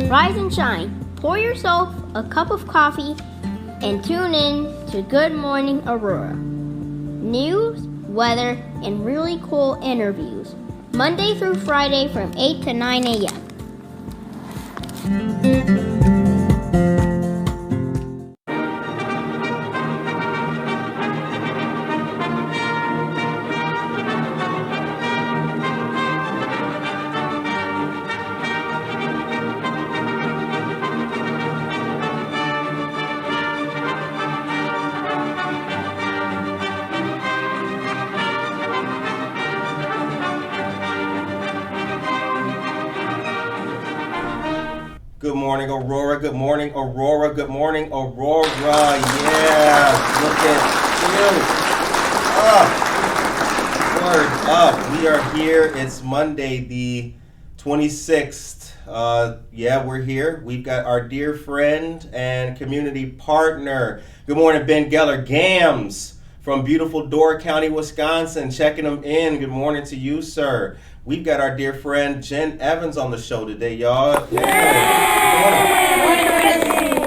Rise and shine. Pour yourself a cup of coffee and tune in to Good Morning Aurora. News, weather, and really cool interviews. Monday through Friday from 8 to 9 a.m. Good morning, Aurora. Good morning, Aurora. Good morning, Aurora. Yeah, look at you. Word up. We are here. It's Monday, the 26th. We're here. We've got our dear friend and community partner. Good morning, Ben Geller Gams from beautiful Door County, Wisconsin, checking them in. Good morning to you, sir. We've got our dear friend Jen Evans on the show today, y'all. Yeah.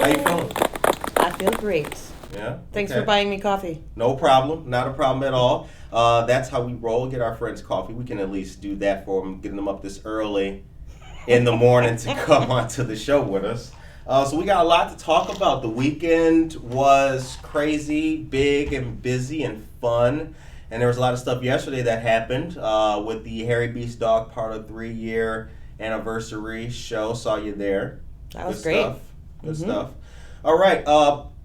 How you feeling? I feel great. Yeah. Thanks for buying me coffee. No problem. Not a problem at all. That's how we roll. Get our friends coffee. We can at least do that for them, getting them up this early in the morning to come onto the show with us. So we got a lot to talk about. The weekend was crazy, big, and busy and fun. And there was a lot of stuff yesterday that happened with the Harry Beast Dog Parlor 3-year anniversary show. Saw you there. That was great. Good stuff. All right.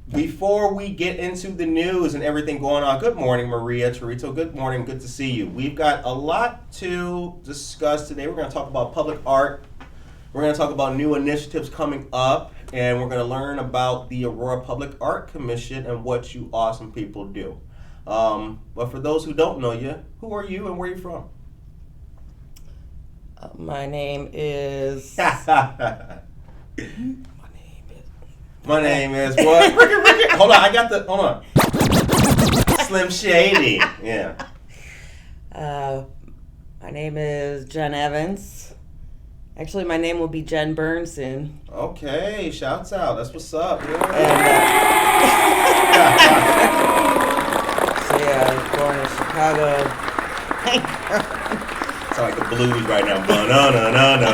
Before we get into the news and everything going on, good morning, Maria Torito. Good morning. Good to see you. We've got a lot to discuss today. We're going to talk about public art. We're going to talk about new initiatives coming up. And we're going to learn about the Aurora Public Art Commission and what you awesome people do. But for those who don't know you, who are you and where are you from? My name is... My name is what? Ricky. Hold on, hold on. Slim Shady. Yeah. My name is Jen Evans. Actually, my name will be Jen Burnson. Okay, shouts out. That's what's up. Yeah. I was born in Chicago. It's like the blues right now. Ba-na-na-na-na.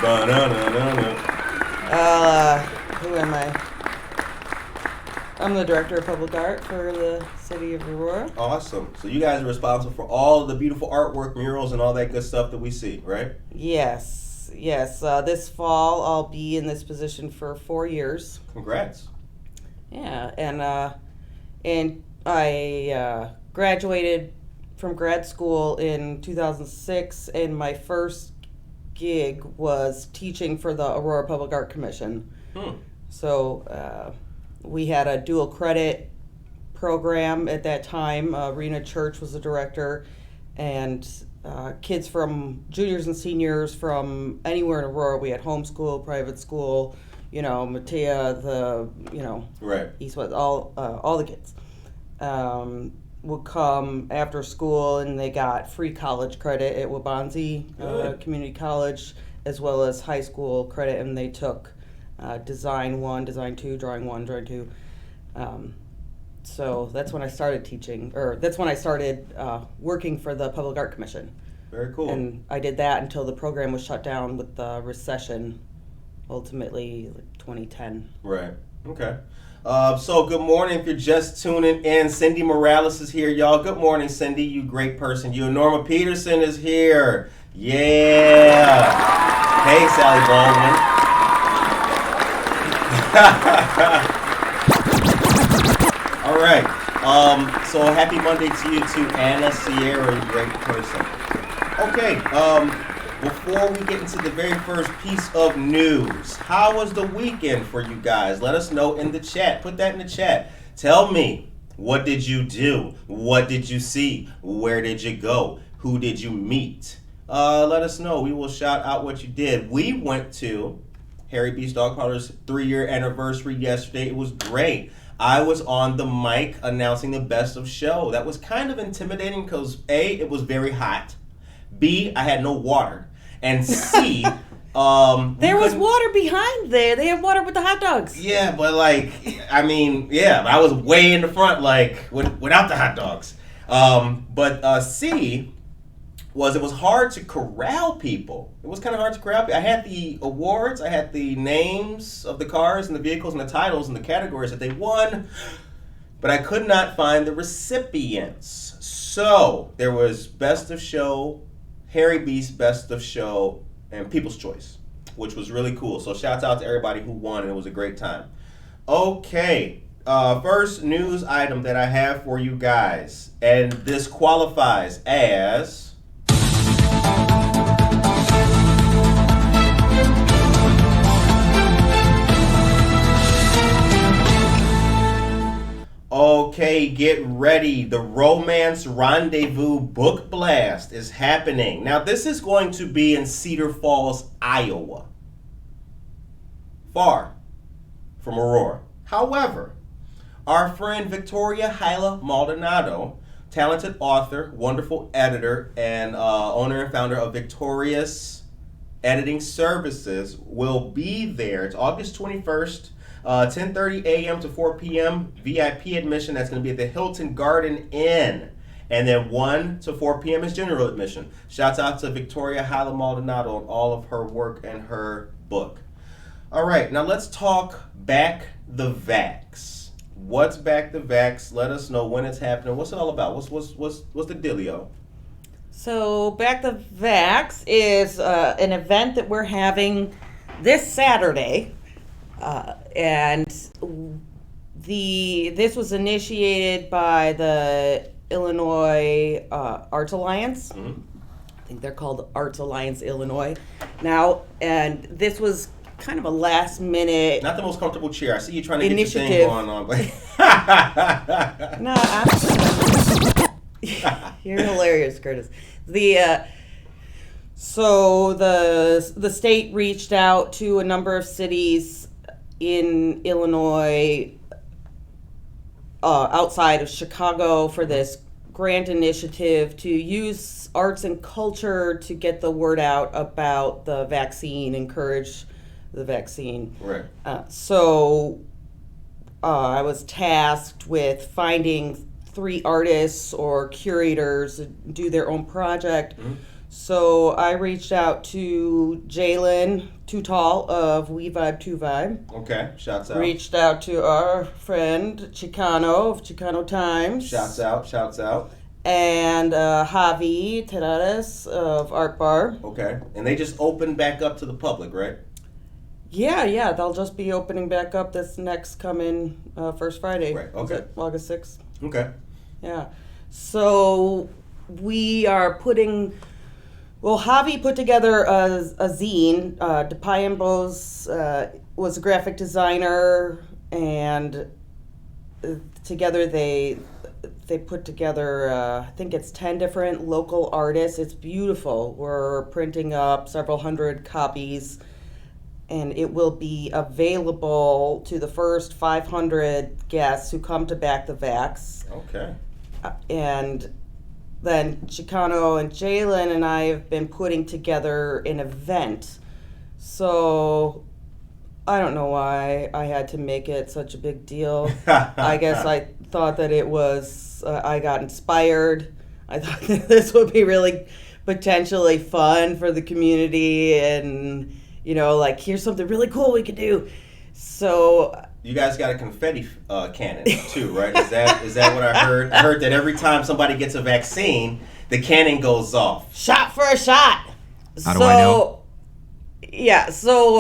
Ba-na-na-na-na. Who am I? I'm the Director of Public Art for the City of Aurora. Awesome. So you guys are responsible for all of the beautiful artwork, murals, and all that good stuff that we see, right? Yes. This fall, I'll be in this position for 4 years. Congrats. Yeah, and I graduated from grad school in 2006, and my first gig was teaching for the Aurora Public Art Commission. So we had a dual credit program at that time. Rena Church was the director, and kids from juniors and seniors from anywhere in Aurora. We had homeschool, private school, Matea, right, East West, all the kids would come after school, and they got free college credit at Wabanzi Community College, as well as high school credit, and they took Design 1, Design 2, Drawing 1, Drawing 2. So that's when I started teaching, or that's when I started working for the Public Art Commission. Very cool. And I did that until the program was shut down with the recession, ultimately 2010. Right. Okay. So good morning if you're just tuning in. Cindy Morales is here, y'all. Good morning, Cindy. You great person. You. Norma Peterson is here. Yeah. Hey, Sally Baldwin. All right. So happy Monday to you too, Anna Sierra, you great person. Okay. Before we get into the very first piece of news, how was the weekend for you guys? Let us know in the chat. Put that in the chat. Tell me, what did you do? What did you see? Where did you go? Who did you meet? Let us know. We will shout out what you did. We went to Harry Beast Dog Parlor's 3-year anniversary yesterday. It was great. I was on the mic announcing the best of show. That was kind of intimidating because A, it was very hot. B, I had no water. And C, There was water behind there. They had water with the hot dogs. Yeah, but I was way in the front, without the hot dogs. But C it was hard to corral people. It was kind of hard to corral people. I had the awards, I had the names of the cars and the vehicles and the titles and the categories that they won, but I could not find the recipients. So there was Best of Show, Harry Beast Best of Show, and People's Choice, which was really cool. So shouts out to everybody who won, and it was a great time. Okay, first news item that I have for you guys, and this qualifies as... Okay, get ready. The Romance Rendezvous Book Blast is happening. Now, this is going to be in Cedar Falls, Iowa. Far from Aurora. However, our friend Victoria Hyla Maldonado, talented author, wonderful editor, and owner and founder of Victorious Editing Services, will be there. It's August 21st. 10:30 a.m. to 4 p.m. VIP admission. That's going to be at the Hilton Garden Inn. And then 1 to 4 p.m. is general admission. Shouts out to Victoria Hyla Maldonado on all of her work and her book. All right, now let's talk Back the Vax. What's Back the Vax? Let us know when it's happening. What's it all about? What's the dealio? So Back the Vax is an event that we're having this Saturday. And this was initiated by the Illinois Arts Alliance. Mm-hmm. I think they're called Arts Alliance Illinois now. And this was kind of a last minute. Not the most comfortable chair. I see you trying to get your thing going on. But no, you're hilarious, Curtis. So the state reached out to a number of cities in Illinois, outside of Chicago, for this grant initiative to use arts and culture to get the word out about the vaccine, encourage the vaccine. Right. So I was tasked with finding 3 artists or curators to do their own project. Mm-hmm. So I reached out to Jalen Too Tall of We Vibe 2 Vibe. Okay, shouts out. Reached out to our friend Chicano of Chicano Times. Shouts out. And Javi Terrares of Art Bar. Okay, and they just opened back up to the public, right? Yeah, they'll just be opening back up this next coming first Friday. Right, okay. Is it August 6th? Okay. Yeah, so we are Javi put together a zine. DePiambos was a graphic designer, and together they put together, I think it's 10 different local artists. It's beautiful. We're printing up several hundred copies, and it will be available to the first 500 guests who come to Back the Vax. Okay. And then Chicano and Jalen and I have been putting together an event. So I don't know why I had to make it such a big deal. I guess I thought that it was, I got inspired. I thought that this would be really potentially fun for the community, and, here's something really cool we could do. So you guys got a confetti cannon too, right? Is that what I heard? I heard that every time somebody gets a vaccine, the cannon goes off. Shot for a shot. How do I know? Yeah, so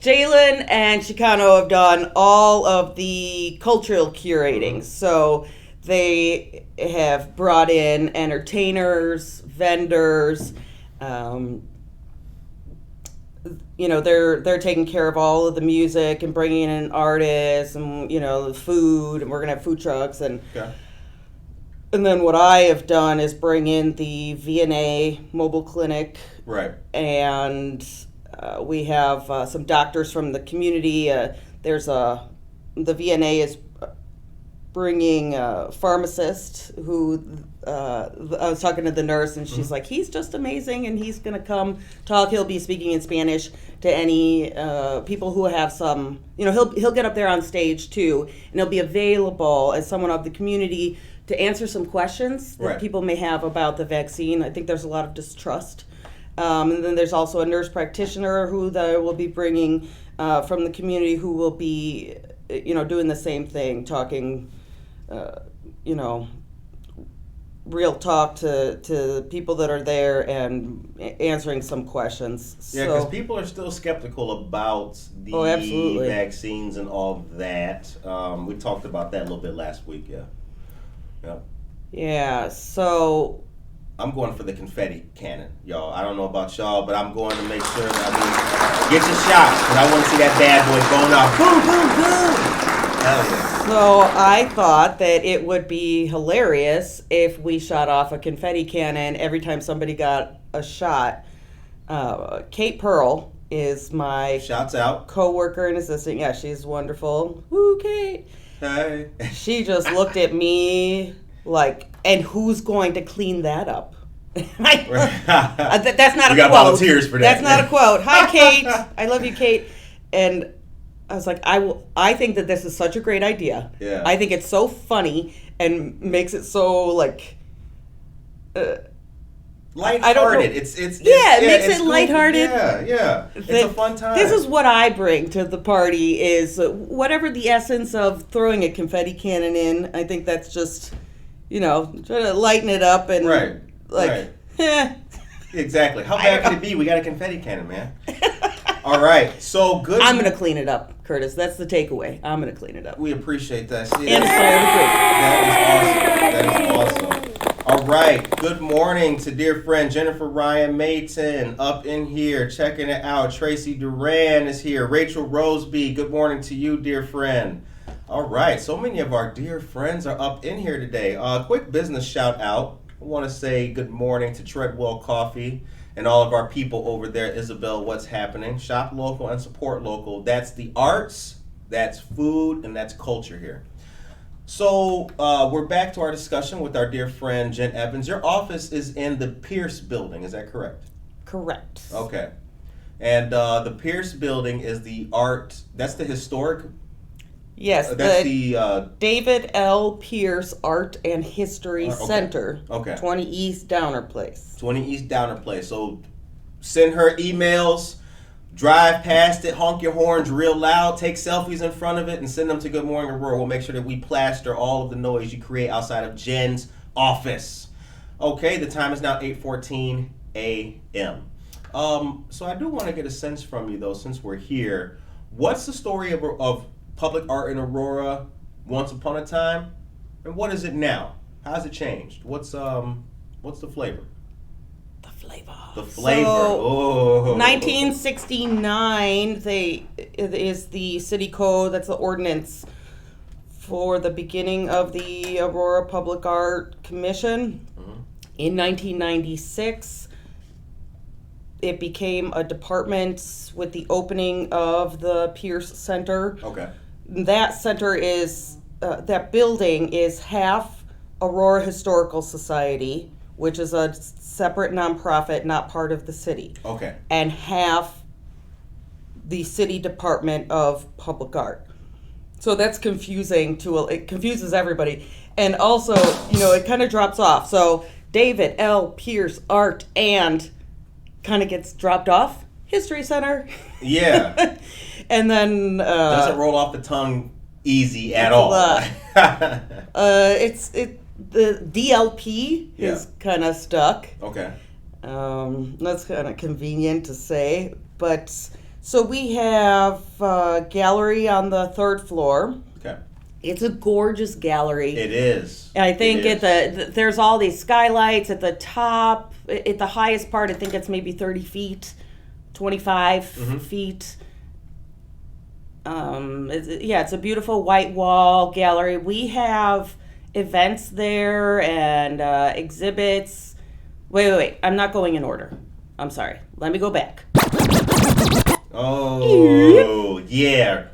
Jalen and Chicano have done all of the cultural curating. So they have brought in entertainers, vendors, they're taking care of all of the music and bringing in artists and, the food, and we're going to have food trucks. And then what I have done is bring in the VNA mobile clinic. Right. And we have some doctors from the community. The VNA is bringing a pharmacist who I was talking to the nurse, and she's like, he's just amazing, and he's going to come talk. He'll be speaking in Spanish to any people who have some, he'll get up there on stage too, and he'll be available as someone of the community to answer some questions that people may have about the vaccine. I think there's a lot of distrust. And then there's also a nurse practitioner who they will be bringing from the community, who will be, doing the same thing, talking, real talk to people that are there and answering some questions. Yeah, because people are still skeptical about the vaccines and all that. We talked about that a little bit last week, Yeah, so I'm going for the confetti cannon, y'all. I don't know about y'all, but I'm going to make sure that get your shots, because I want to see that bad boy going off. Boom, boom, boom. Hell yeah. So I thought that it would be hilarious if we shot off a confetti cannon every time somebody got a shot. Kate Pearl is my shouts out coworker and assistant. Yeah, she's wonderful. Woo, Kate. Hey. She just looked at me like, and who's going to clean that up? That's not a quote. We got volunteers for that. That's not a quote. Hi, Kate. I love you, Kate. And I was like, I think that this is such a great idea. Yeah. I think it's so funny and makes it so like lighthearted. It makes it lighthearted. Yeah. It's a fun time. This is what I bring to the party, is whatever the essence of throwing a confetti cannon in. I think that's just, try to lighten it up and Exactly. How bad could it be? We got a confetti cannon, man. All right. So good. I'm going to clean it up, Curtis. That's the takeaway. I'm going to clean it up. We appreciate that. See, and that is awesome. All right. Good morning to dear friend Jennifer Ryan Mayton up in here, checking it out. Tracy Duran is here. Rachel Roseby, good morning to you, dear friend. All right. So many of our dear friends are up in here today. Quick business shout out. I want to say good morning to Treadwell Coffee and all of our people over there. Isabel, what's happening? Shop local and support local. That's the arts, that's food, and that's culture here. So we're back to our discussion with our dear friend Jen Evans. Your office is in the Pierce building, is that correct? Correct. Okay. And the Pierce building is the art, that's the historic? Yes, that's the David L. Pierce Art and History Center. Okay. 20 East Downer Place. 20 East Downer Place. So send her emails, drive past it, honk your horns real loud, take selfies in front of it, and send them to Good Morning Aurora. We'll make sure that we plaster all of the noise you create outside of Jen's office. Okay, the time is now 8:14 a.m. So I do want to get a sense from you, though, since we're here. What's the story of public art in Aurora once upon a time, and what is it now? How's it changed? What's the flavor? The flavor. So, 1969 is the city code. That's the ordinance for the beginning of the Aurora Public Art Commission. Mm-hmm. In 1996, it became a department with the opening of the Pierce Center. Okay. That center is, that building is half Aurora Historical Society, which is a separate nonprofit, not part of the city. Okay. And half the city department of public art. So that's confusing it confuses everybody. And also, it kind of drops off. So David L. Pierce Art and kind of gets dropped off. History Center. Yeah. And then doesn't roll off the tongue easy at all. The DLP is kind of stuck. Okay. That's kind of convenient to say. But so we have a gallery on the third floor. Okay. It's a gorgeous gallery. It is. And I think there's all these skylights at the top. At the highest part, I think it's maybe 30 feet, 25 feet. It's a beautiful white wall gallery. We have events there and exhibits. Wait. I'm not going in order. I'm sorry. Let me go back. Oh, yeah.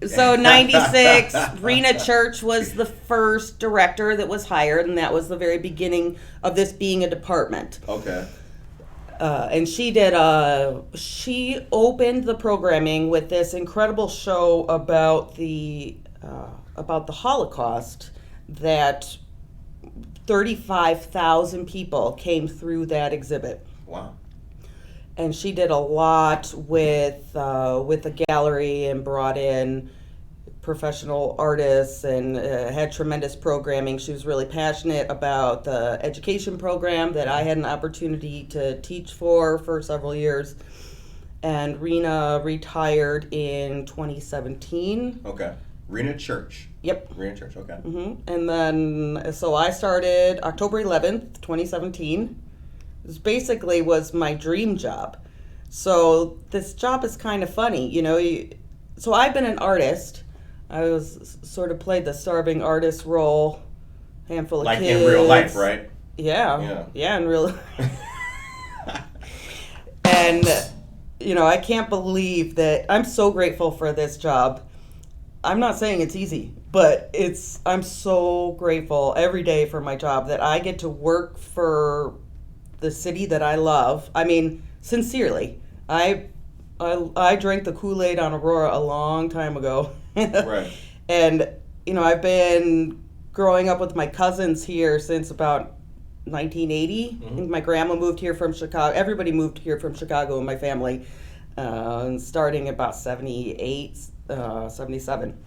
So 96, Rena Church was the first director that was hired, and that was the very beginning of this being a department. Okay. And she opened the programming with this incredible show about the Holocaust, that 35,000 people came through that exhibit. Wow. And she did a lot with the gallery and brought in professional artists and had tremendous programming. She was really passionate about the education program that I had an opportunity to teach for several years. And Rena retired in 2017. Okay. Rena Church. Yep. Rena Church, okay. And then, so I started October 11th, 2017. This basically was my dream job. So this job is kind of funny, so I've been an artist. I was sort of played the starving artist role, handful of like kids. in real life, right? Yeah, in real And, I can't believe that I'm so grateful for this job. I'm not saying it's easy, but I'm so grateful every day for my job that I get to work for the city that I love. I mean, sincerely, I drank the Kool-Aid on Aurora a long time ago. Right. And, I've been growing up with my cousins here since about 1980. Mm-hmm. My grandma moved here from Chicago. Everybody moved here from Chicago in my family, starting about 78, 77.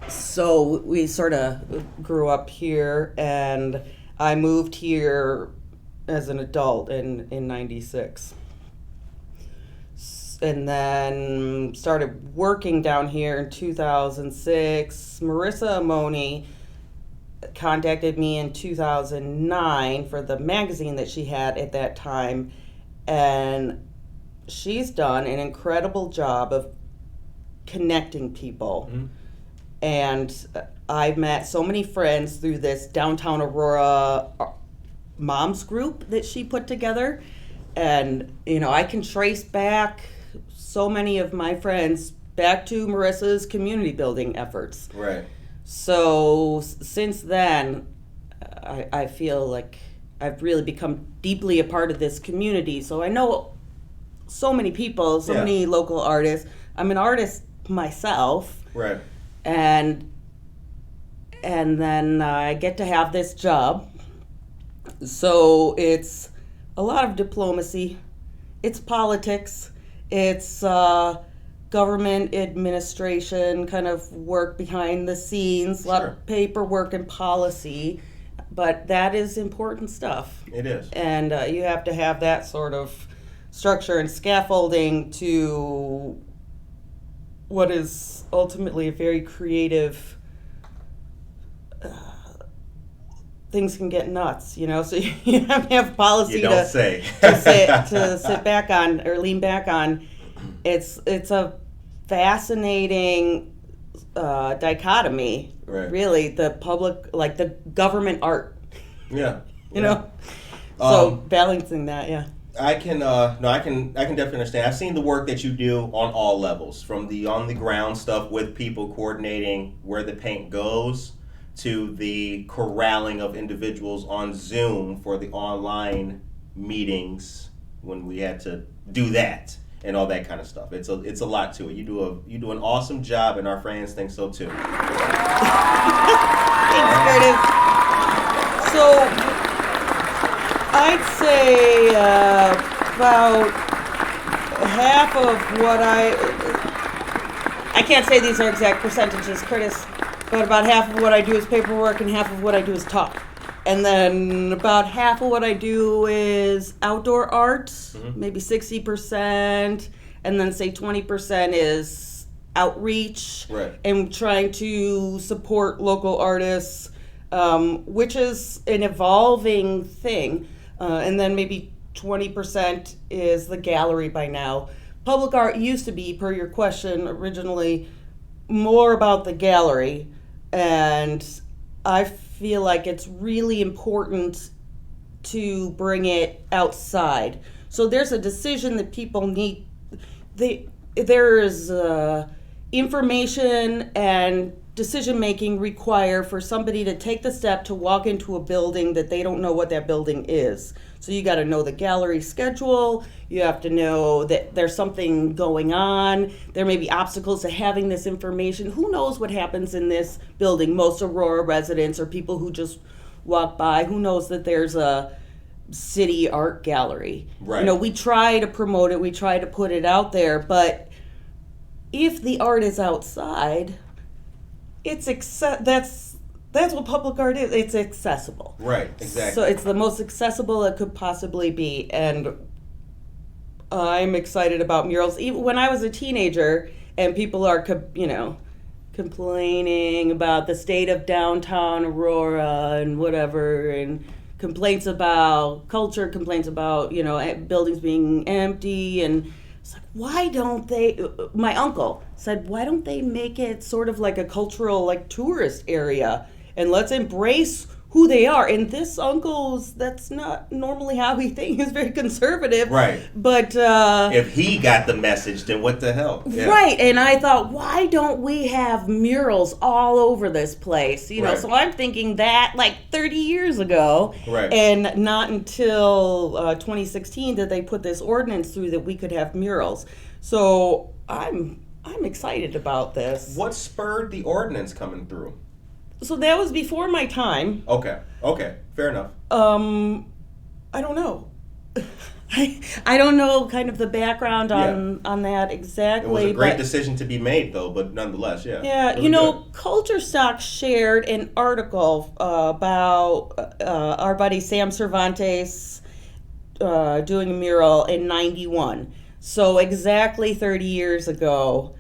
So we sort of grew up here, and I moved here as an adult in 96. And then started working down here in 2006. Marissa Amoni contacted me in 2009 for the magazine that she had at that time, and she's done an incredible job of connecting people. Mm-hmm. And I've met so many friends through this Downtown Aurora moms group that she put together. And, I can trace back so many of my friends back to Marissa's community building efforts. Right. So since then, I feel like I've really become deeply a part of this community. So I know so many people, so many local artists. I'm an artist myself. Right. And then I get to have this job. So it's a lot of diplomacy. It's politics. It's government administration, kind of work behind the scenes, a lot of paperwork and policy. But that is important stuff. It is. And you have to have that sort of structure and scaffolding to what is ultimately a very creative. Things can get nuts, so you have to have policy to sit back on or lean back on. It's a fascinating dichotomy, right. Really, the public, like the government art. Yeah. So balancing that, I can definitely understand. I've seen the work that you do on all levels, from the on the ground stuff with people coordinating where the paint goes, to the corralling of individuals on Zoom for the online meetings when we had to do that and all that kind of stuff. It's a lot to it. You do an awesome job, and our friends think so too. Thanks, Curtis. So I'd say about half of what I can't say these are exact percentages, Curtis. But about half of what I do is paperwork and half of what I do is talk. And then about half of what I do is outdoor art, maybe 60%. And then say 20% is outreach, right. And trying to support local artists, which is an evolving thing. And then maybe 20% is the gallery by now. Public art used to be, per your question originally, more about the gallery. And I feel like it's really important to bring it outside. So there's a decision that people need. There is information and decision making require for somebody to take the step to walk into a building that they don't know what that building is. So you got to know the gallery schedule. You have to know that there's something going on. There may be obstacles to having this information. Who knows what happens in this building? Most Aurora residents or people who just walk by, who knows that there's a city art gallery? Right. You know, we try to promote it. We try to put it out there. But if the art is outside, that's what public art is. It's accessible. Right, exactly. So it's the most accessible it could possibly be. And I'm excited about murals. Even when I was a teenager and people are, complaining about the state of downtown Aurora and whatever, and complaints about culture, complaints about, buildings being empty, and it's like, why don't they, my uncle said, why don't they make it sort of like a cultural, like, tourist area, and let's embrace who they are. And this uncle's, that's not normally how he thinks. He's very conservative. Right. But if he got the message, then what the hell? Yeah. Right. And I thought, why don't we have murals all over this place? Right. So I'm thinking that like 30 years ago. Right. And not until 2016 did they put this ordinance through that we could have murals. So I'm excited about this. What spurred the ordinance coming through? So that was before my time. Okay, fair enough. I don't know. I don't know kind of the background on that exactly. It was a great decision to be made, though, but nonetheless, yeah. Yeah, Good. Culture Stock shared an article about our buddy Sam Cervantes doing a mural in '91. So exactly 30 years ago,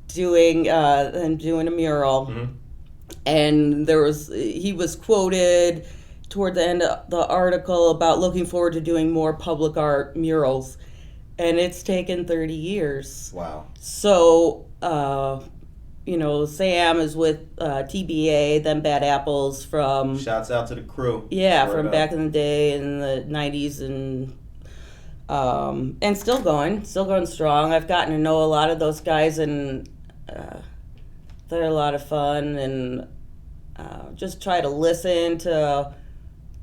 doing a mural. Mm-hmm. And he was quoted toward the end of the article about looking forward to doing more public art murals. And it's taken 30 years. Wow. So, Sam is with TBA, then Bad Apples from... Shouts out to the crew. Yeah, from back in the day in the 90s and still going strong. I've gotten to know a lot of those guys, and they're a lot of fun, and just try to listen to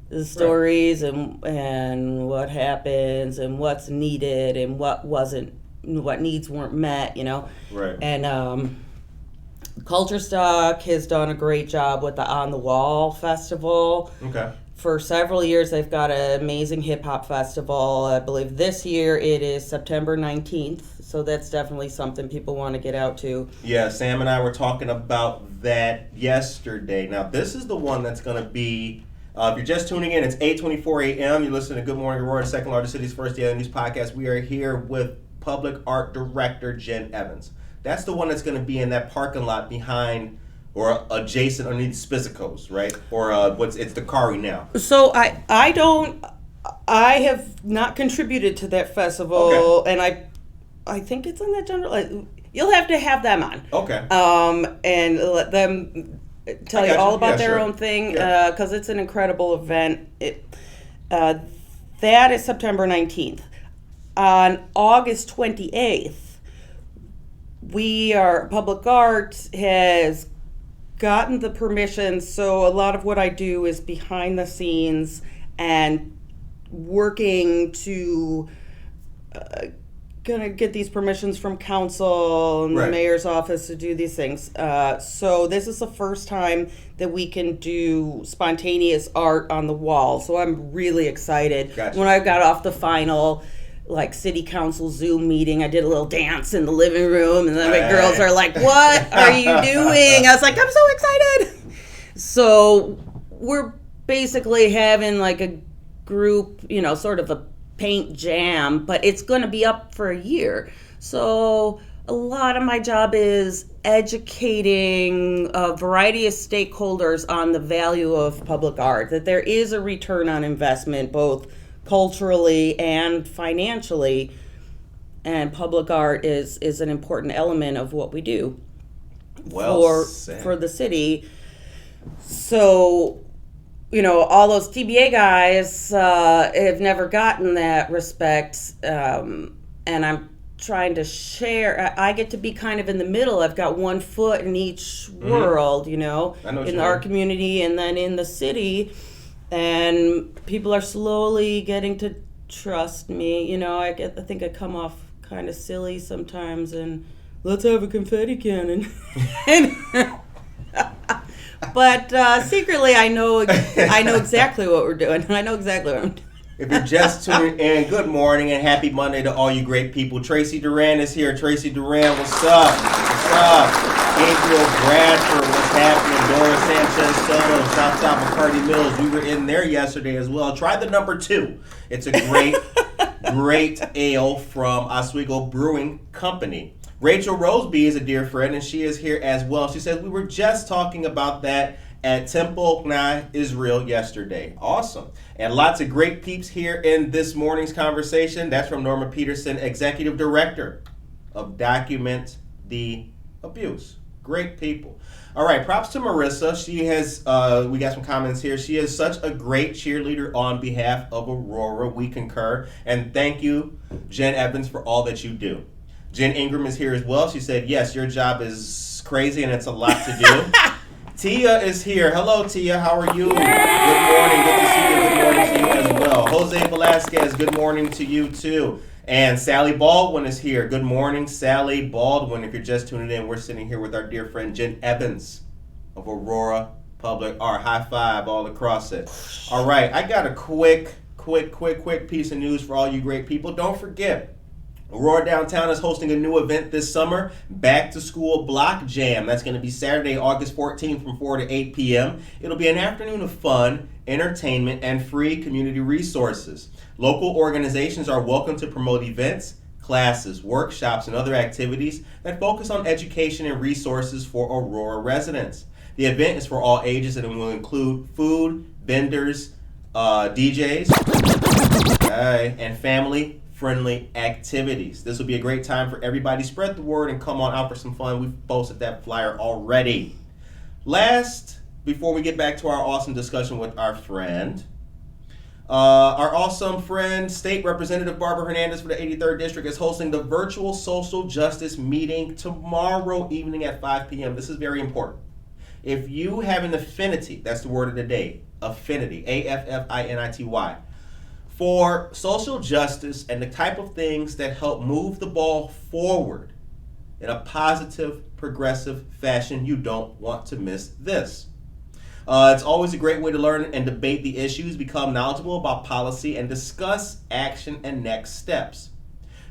the stories and what happens and what's needed and what needs weren't met, Right. And Culture Stock has done a great job with the On the Wall Festival. Okay. For several years, they've got an amazing hip-hop festival. I believe this year it is September 19th, so that's definitely something people want to get out to. Yeah, Sam and I were talking about that yesterday. Now, this is the one that's going to be, if you're just tuning in, it's 8:24 a.m. You're listening to Good Morning Aurora, the second largest city's first daily news podcast. We are here with Public Art Director Jen Evans. That's the one that's going to be in that parking lot behind or adjacent underneath Spizzico's, right? Or it's the Kari now. So I have not contributed to that festival, okay. And I think it's in that general. You'll have to have them on. Okay. And let them tell you all about their own thing, because it's an incredible event. That is September 19th. On August 28th, Public Art has gotten the permission, so a lot of what I do is behind the scenes and working to gonna get these permissions from council and the mayor's office to do these things. So this is the first time that we can do spontaneous art on the wall. So I'm really excited. Gotcha. When I got off the final city council Zoom meeting, I did a little dance in the living room, and then my girls are like, "What are you doing?" I was like, "I'm so excited." So we're basically having a group, sort of a paint jam, but it's going to be up for a year. So a lot of my job is educating a variety of stakeholders on the value of public art, that there is a return on investment, both culturally and financially, and public art is an important element of what we do for the city. So, all those TBA guys have never gotten that respect, and I'm trying to share. I get to be kind of in the middle. I've got one foot in each world, you know, I know what in you our mean. community and then in the city. And people are slowly getting to trust me. You know, I think I come off kind of silly sometimes, and let's have a confetti cannon. But secretly, I know exactly what we're doing. I know exactly what I'm doing. If you're just tuning in, good morning and happy Monday to all you great people. Tracy Duran is here. Tracy Duran, what's up? What's up? Gabriel Bradford, what's happening? Dora Sanchez Soto, South McCarty Mills. We were in there yesterday as well. Try the number 2. It's a great ale from Oswego Brewing Company. Rachel Roseby is a dear friend, and she is here as well. She says, we were just talking about that at Temple, Israel yesterday. Awesome. And lots of great peeps here in this morning's conversation. That's from Norma Peterson, Executive Director of Document the Abuse. Great people. All right, props to Marissa. She has, we got some comments here. She is such a great cheerleader on behalf of Aurora. We concur. And thank you, Jen Evans, for all that you do. Jen Ingram is here as well. She said, yes, your job is crazy and it's a lot to do. Tia is here. Hello, Tia. How are you? Good morning. Good to see you. Good morning to you as well. Jose Velasquez, good morning to you too. And Sally Baldwin is here. Good morning, Sally Baldwin. If you're just tuning in, we're sitting here with our dear friend Jen Evans of Aurora Public Art. High five all across it. All right, I got a quick piece of news for all you great people. Don't forget, Aurora Downtown is hosting a new event this summer, Back to School Block Jam. That's going to be Saturday, August 14th from 4 to 8 p.m. It'll be an afternoon of fun, entertainment, and free community resources. Local organizations are welcome to promote events, classes, workshops, and other activities that focus on education and resources for Aurora residents. The event is for all ages and will include food, vendors, DJs, and family-friendly activities. This will be a great time for everybody. Spread the word and come on out for some fun. We've posted that flyer already. Last, before we get back to our awesome discussion with our friend, our awesome friend, State Representative Barbara Hernandez for the 83rd District is hosting the virtual social justice meeting tomorrow evening at 5 p.m. This is very important. If you have an affinity, that's the word of the day, affinity, AFFINITY, for social justice and the type of things that help move the ball forward in a positive, progressive fashion, you don't want to miss this. It's always a great way to learn and debate the issues, become knowledgeable about policy, and discuss action and next steps.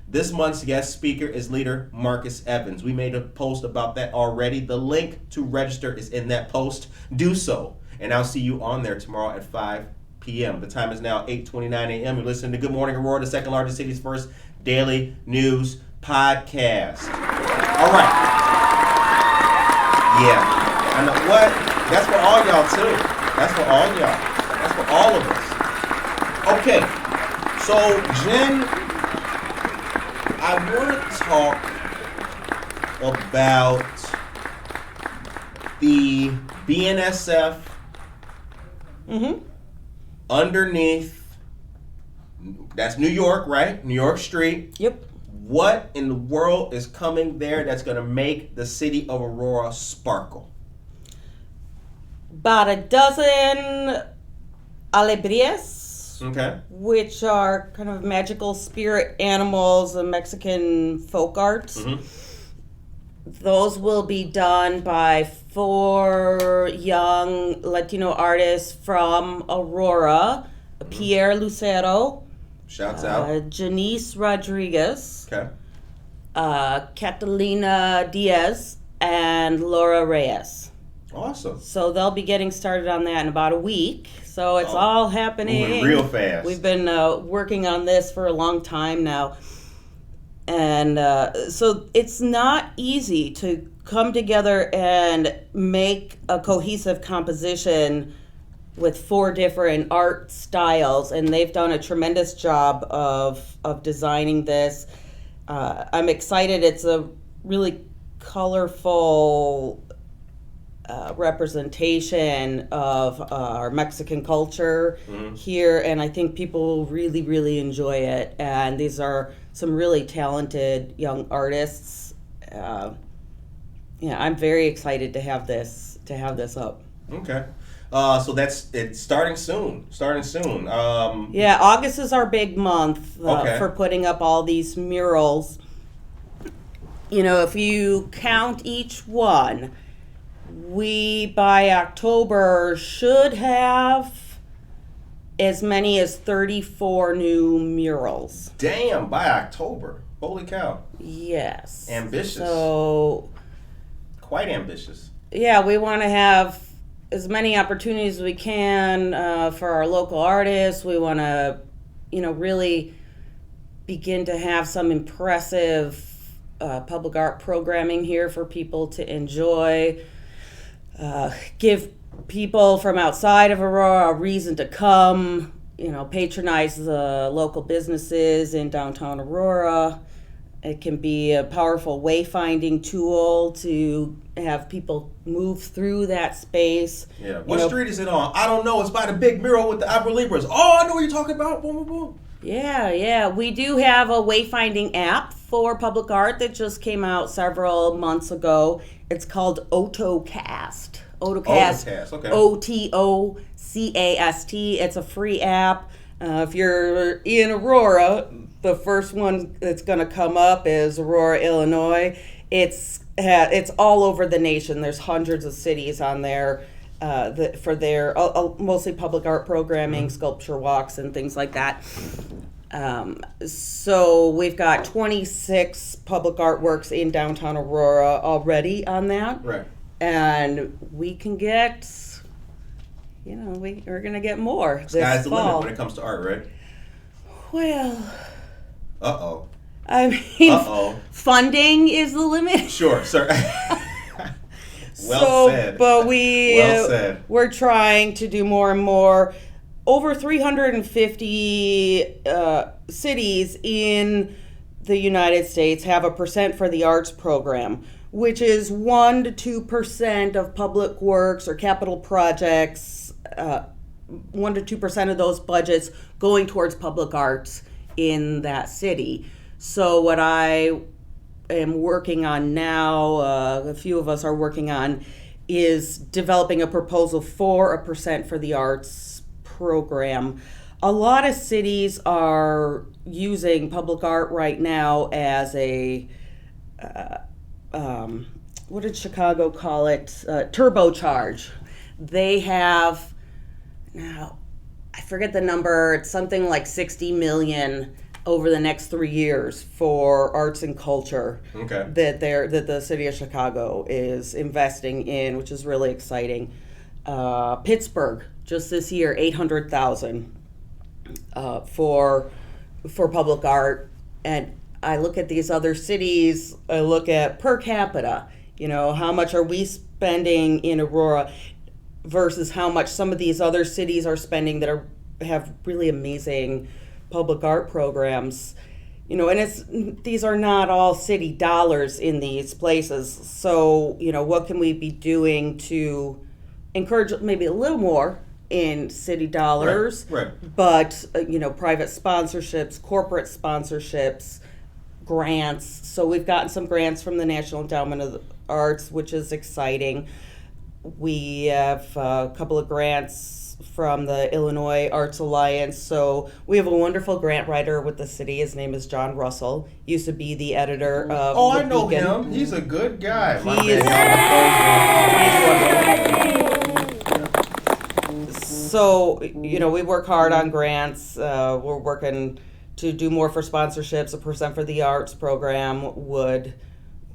This month's guest speaker is Leader Marcus Evans. We made a post about that already. The link to register is in that post. Do so, and I'll see you on there tomorrow at 5 p.m. The time is now 8:29 a.m. You're listening to Good Morning Aurora, the second largest city's first daily news podcast. All right. Yeah. I know what? That's for all y'all too. That's for all y'all. That's for all of us. Okay. So, Jen, I want to talk about the BNSF underneath, that's New York, right? New York Street. Yep. What in the world is coming there that's going to make the city of Aurora sparkle? About a dozen alebrijes, Okay. which are kind of magical spirit animals of Mexican folk art. Those will be done by 4 young Latino artists from Aurora. Pierre Lucero. Shouts out. Janice Rodriguez. Okay. Catalina Diaz. And Laura Reyes. Awesome. So they'll be getting started on that in about a week. So it's all happening. Moving real fast. We've been working on this for a long time now. And so it's not easy to come together and make a cohesive composition with 4 different art styles. And they've done a tremendous job of designing this. I'm excited. It's a really colorful representation of our Mexican culture here, and I think people really, really enjoy it. And these are some really talented young artists. I'm very excited to have this up. Okay. So it's starting soon. August is our big month for putting up all these murals. If you count each one, we by October should have as many as 34 new murals. Damn, by October. Holy cow. Yes. Ambitious. So, quite ambitious. Yeah, we want to have as many opportunities as we can for our local artists. We want to, really begin to have some impressive public art programming here for people to enjoy. Give people from outside of Aurora a reason to come, patronize the local businesses in downtown Aurora. It can be a powerful wayfinding tool to have people move through that space. Yeah. What street is it on? I don't know. It's by the big mural with the Abra Libras. Oh, I know what you're talking about. Boom, boom, boom. Yeah. We do have a wayfinding app for public art that just came out several months ago. It's called AutoCast. AutoCast, okay. OTOCAST. It's a free app. If you're in Aurora, the first one that's going to come up is Aurora, Illinois. It's all over the nation. There's hundreds of cities on there for their mostly public art programming, sculpture walks, and things like that. So we've got 26 public artworks in downtown Aurora already on that. Right. And we can get, we're going to get more this Sky's the limit fall. when it comes to art, right? Well. Uh-oh. I mean, funding is the limit. Sure, sir. Well said. But we're trying to do more and more. Over 350 cities in the United States have a percent for the arts program, which is 1% to 2% of public works or capital projects, 1% to 2% of those budgets going towards public arts in that city. So what I am working on now, a few of us are working on, is developing a proposal for a percent for the arts program. A lot of cities are using public art right now as a what did Chicago call it? Turbocharge. They have, now I forget the number, it's something like 60 million over the next 3 years for arts and culture. Okay. That the city of Chicago is investing in, which is really exciting. Pittsburgh, just this year, $800,000 for public art. And I look at these other cities, I look at per capita, how much are we spending in Aurora versus how much some of these other cities are spending that have really amazing public art programs. And these are not all city dollars in these places. So, what can we be doing to encourage maybe a little more in city dollars, right. But, private sponsorships, corporate sponsorships, grants. So we've gotten some grants from the National Endowment of the Arts, which is exciting. We have a couple of grants from the Illinois Arts Alliance. So we have a wonderful grant writer with the city. His name is John Russell. Used to be the editor of I know Beacon. Him. He's a good guy. So, we work hard on grants. We're working to do more for sponsorships. A percent for the arts program would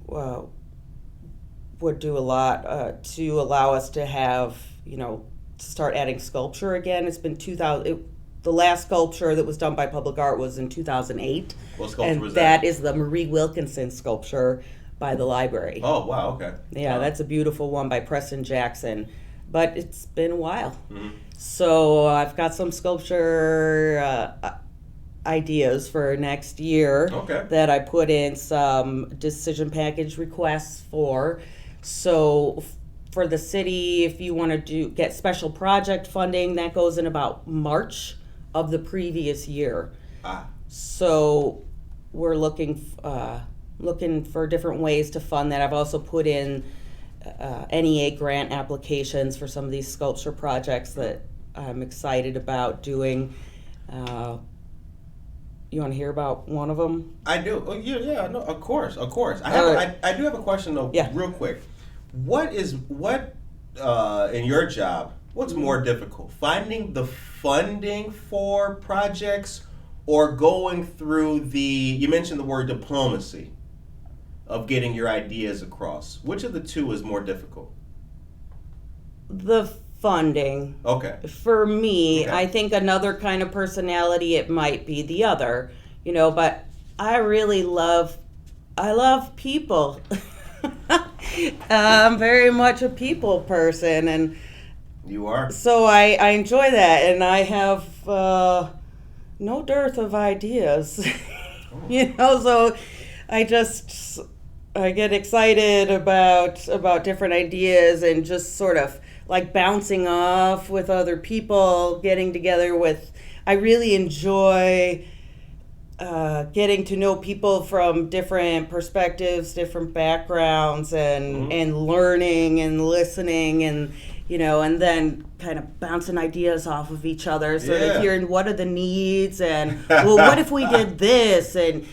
do a lot to allow us to have, to start adding sculpture again. It's been 2000. The last sculpture that was done by Public Art was in 2008. What sculpture was that? That is the Marie Wilkinson sculpture by the library. Oh, wow, okay. Yeah, that's a beautiful one by Preston Jackson. But it's been a while. Mm-hmm. So I've got some sculpture ideas for next year that I put in some decision package requests for. So for the city, if you want to get special project funding, that goes in about March of the previous year. So we're looking for different ways to fund that. I've also put in NEA grant applications for some of these sculpture projects that I'm excited about doing. You want to hear about one of them? I do. Oh, yeah, no, of course. I do have a question though, real quick. What in your job, what's more difficult? Finding the funding for projects or going through you mentioned the word diplomacy of getting your ideas across. Which of the two is more difficult? The funding. Okay. For me, I think another kind of personality, it might be the other, but I love people. I'm very much a people person, and you are. So I enjoy that, and I have no dearth of ideas. So I get excited about different ideas and just sort of like bouncing off with other people, getting together with. I really enjoy getting to know people from different perspectives, different backgrounds, and learning and listening, and and then kind of bouncing ideas off of each other, sort of hearing what are the needs, and well, what if we did this, and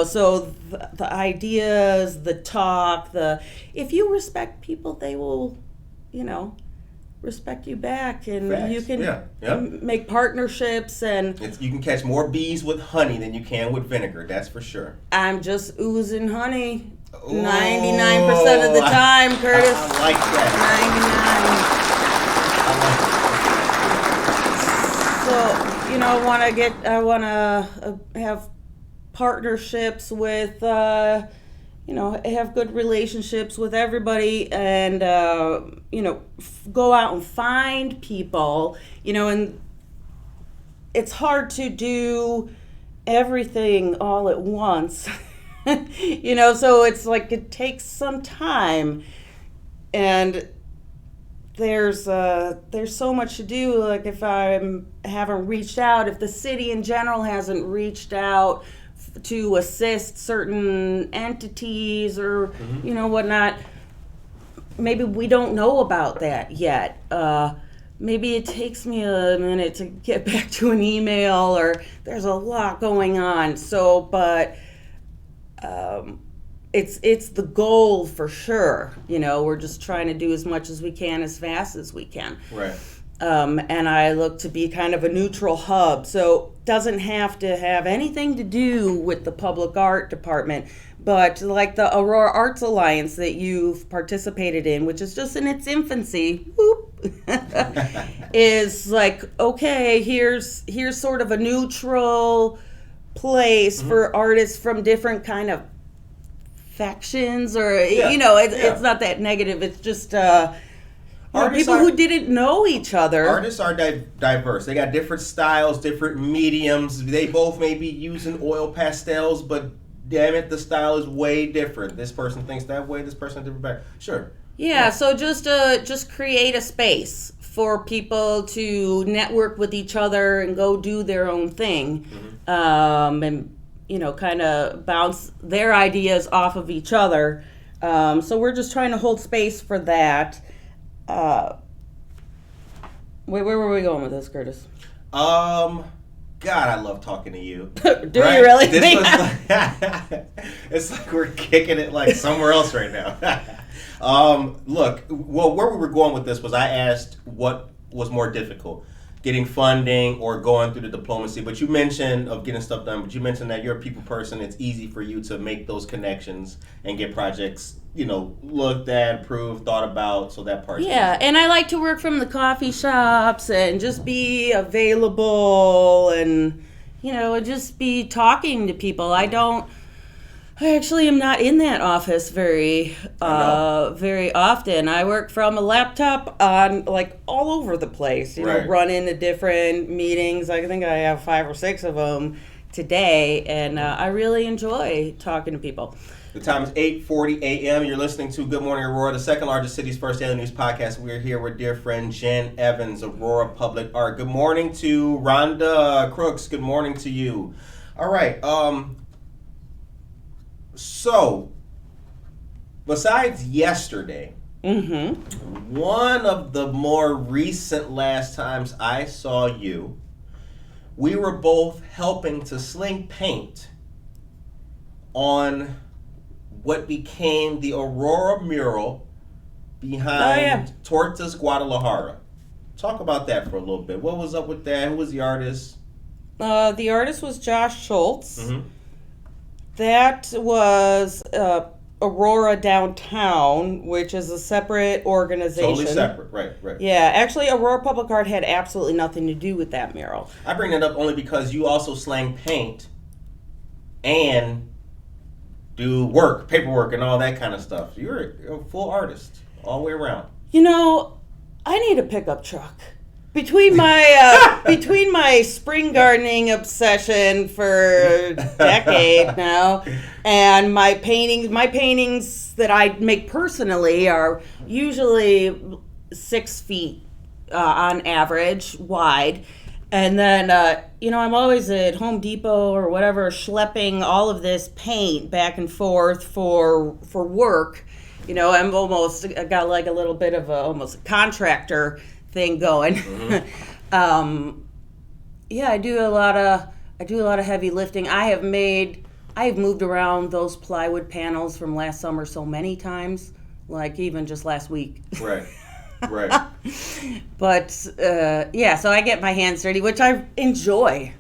so the ideas, the talk, if you respect people, they will, respect you back, and you can make partnerships, and you can catch more bees with honey than you can with vinegar. That's for sure. I'm just oozing honey 99% of the time, Curtis. I like that. 99. So I want to have partnerships with. Have good relationships with everybody, and go out and find people, and it's hard to do everything all at once, so it's like it takes some time, and there's so much to do. Like if if the city in general hasn't reached out to assist certain entities or whatnot, maybe we don't know about that yet. Maybe it takes me a minute to get back to an email, or there's a lot going on. So, but it's the goal for sure. We're just trying to do as much as we can as fast as we can. Right. And I look to be kind of a neutral hub, so doesn't have to have anything to do with the public art department, but like the Aurora Arts Alliance that you've participated in, which is just in its infancy, is like, okay, here's sort of a neutral place for artists from different kind of factions, or it's not that negative. It's just people who didn't know each other. Artists are diverse. They got different styles, different mediums. They both may be using oil pastels, but damn it, the style is way different. This person thinks that way. This person different back. Sure. Yeah. So just create a space for people to network with each other and go do their own thing, and kind of bounce their ideas off of each other. So we're just trying to hold space for that. Where were we going with this, Curtis? God, I love talking to you. Do you really? This was like, it's like we're kicking it like somewhere else right now. Look, where we were going with this was I asked what was more difficult, getting funding or going through the diplomacy. But you mentioned of getting stuff done. But you mentioned that you're a people person. It's easy for you to make those connections and get projects, looked at, approved, thought about. So that part. Yeah, and I like to work from the coffee shops and just be available and just be talking to people. I actually am not in that office very often. I work from a laptop on all over the place, run into different meetings. I think I have 5 or 6 of them today, and I really enjoy talking to people. The time is 8:40 a.m. You're listening to Good Morning Aurora, the second largest city's first daily news podcast. We're here with dear friend Jen Evans, Aurora Public Art. Good morning to Rhonda Crooks. Good morning to you. All right. So, besides yesterday, one of the more recent last times I saw you, we were both helping to sling paint on what became the Aurora mural behind Tortas Guadalajara. Talk about that for a little bit. What was up with that? Who was the artist? The artist was Josh Schultz. That was Aurora Downtown, which is a separate organization. Totally separate, right. Yeah, actually, Aurora Public Art had absolutely nothing to do with that mural. I bring that up only because you also slang paint and do work, paperwork, and all that kind of stuff. You're a full artist all the way around. You know, I need a pickup truck. Between my spring gardening obsession for a decade now, and my paintings that I make personally are usually 6 feet on average wide. And then, I'm always at Home Depot or whatever, schlepping all of this paint back and forth for work. You know, I got like a little bit of almost a contractor thing going. I do a lot of heavy lifting. I have moved around those plywood panels from last summer so many times, like even just last week. Right. But so I get my hands dirty, which I enjoy.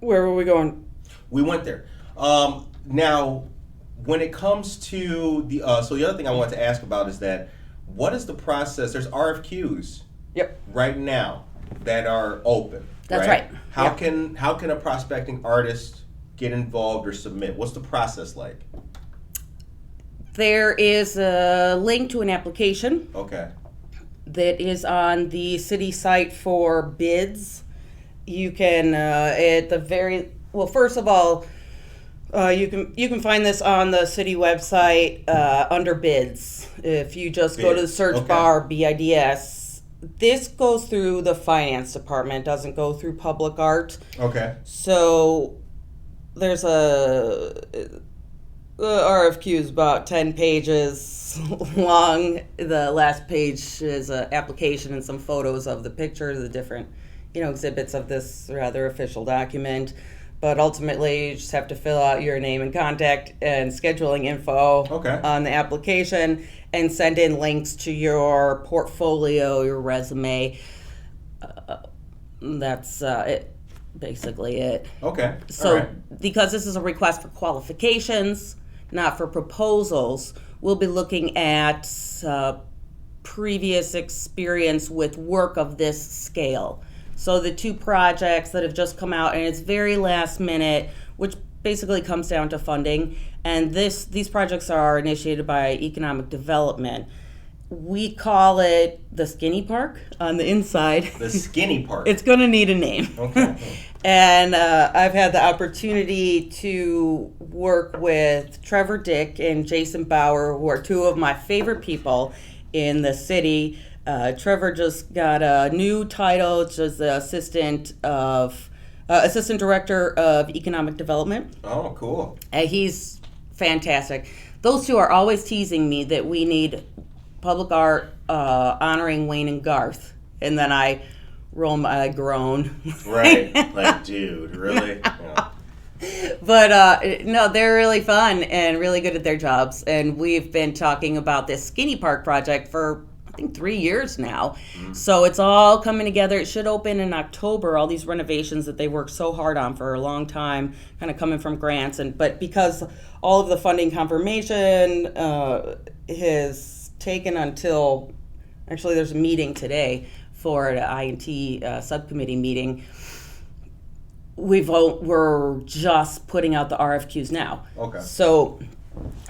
Where were we going? We went there. Now, when it comes to the so the other thing I want to ask about is that what is the process? There's RFQs. Yep. Right now that are open. That's right. How can a prospecting artist get involved or submit? What's the process like? There is a link to an application. Okay. That is on the city site for bids. You can first of all, you can find this on the city website under bids. If you just go to the search bar, BIDS. This goes through the finance department, doesn't go through public art. Okay. So there's the RFQ is about 10 pages long. The last page is an application and some photos of the pictures, the different, exhibits of this rather official document. But ultimately, you just have to fill out your name and contact and scheduling info on the application and send in links to your portfolio, your resume. That's basically it. Okay. So because this is a request for qualifications, not for proposals, we'll be looking at previous experience with work of this scale. So the 2 projects that have just come out, and it's very last minute, which basically comes down to funding, and these projects are initiated by economic development. We call it the Skinny Park on the inside. The Skinny Park. It's going to need a name. Okay. And I've had the opportunity to work with Trevor Dick and Jason Bauer, who are 2 of my favorite people in the city. Trevor just got a new title, which is the assistant director of economic development. Oh, cool. And he's fantastic. Those 2 are always teasing me that we need public art honoring Wayne and Garth, and then I groan. Right, like, dude, really? Yeah. But no, they're really fun and really good at their jobs, and we've been talking about this Skinny Park project for I think 3 years now. So it's all coming together. It should open in October, all these renovations that they worked so hard on for a long time, kind of coming from grants. But because all of the funding confirmation has taken until, actually there's a meeting today for the I&T subcommittee meeting. We're just putting out the RFQs now. Okay. So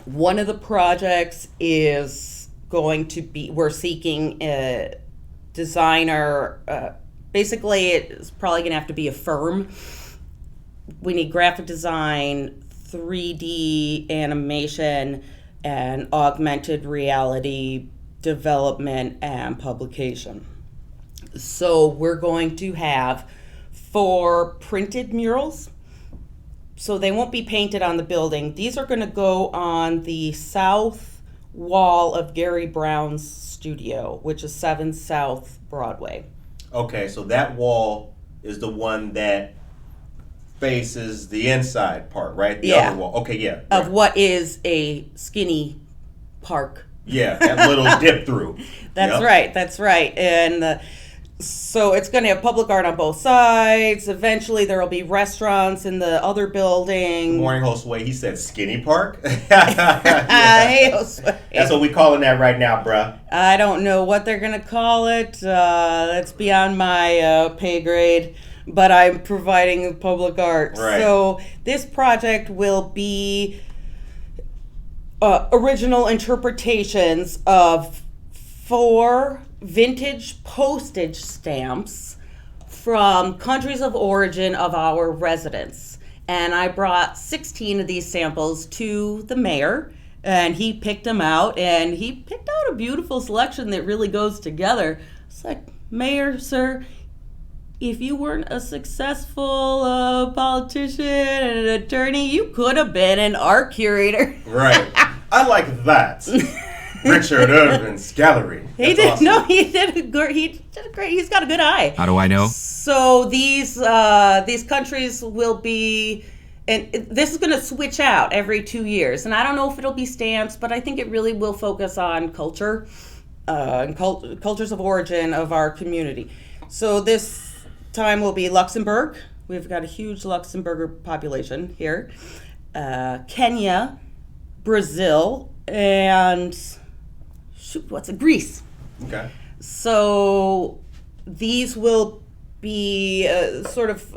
one of the projects is going to be, we're seeking a designer. Basically, it's probably going to have to be a firm we need graphic design, 3D animation, and augmented reality development and publication. So we're going to have 4 printed murals. So they won't be painted on the building. These are going to go on the south wall of Gary Brown's studio, which is 7 South Broadway. Okay, so that wall is the one that faces the inside part, right? The other wall. Okay, yeah. Of what is a skinny park. Yeah, that little dip through. That's right. And so it's going to have public art on both sides. Eventually there will be restaurants in the other building. Good morning, Josue. He said skinny park. Hey, Josue. That's what we calling that right now, bruh. I don't know what they're going to call it. That's beyond my pay grade. But I'm providing public art. Right. So this project will be original interpretations of 4 vintage postage stamps from countries of origin of our residents. And I brought 16 of these samples to the mayor, and he picked them out, and he picked out a beautiful selection that really goes together. It's like, Mayor, sir, if you weren't a successful politician and an attorney, you could have been an art curator. Right. I like that. Richard Irvin's gallery. He did a great. He's got a good eye. How do I know? So these countries will be, and this is going to switch out every 2 years. And I don't know if it'll be stamps, but I think it really will focus on culture, and cultures of origin of our community. So this time will be Luxembourg. We've got a huge Luxembourger population here. Kenya, Brazil, and Greece. Okay. So these will be sort of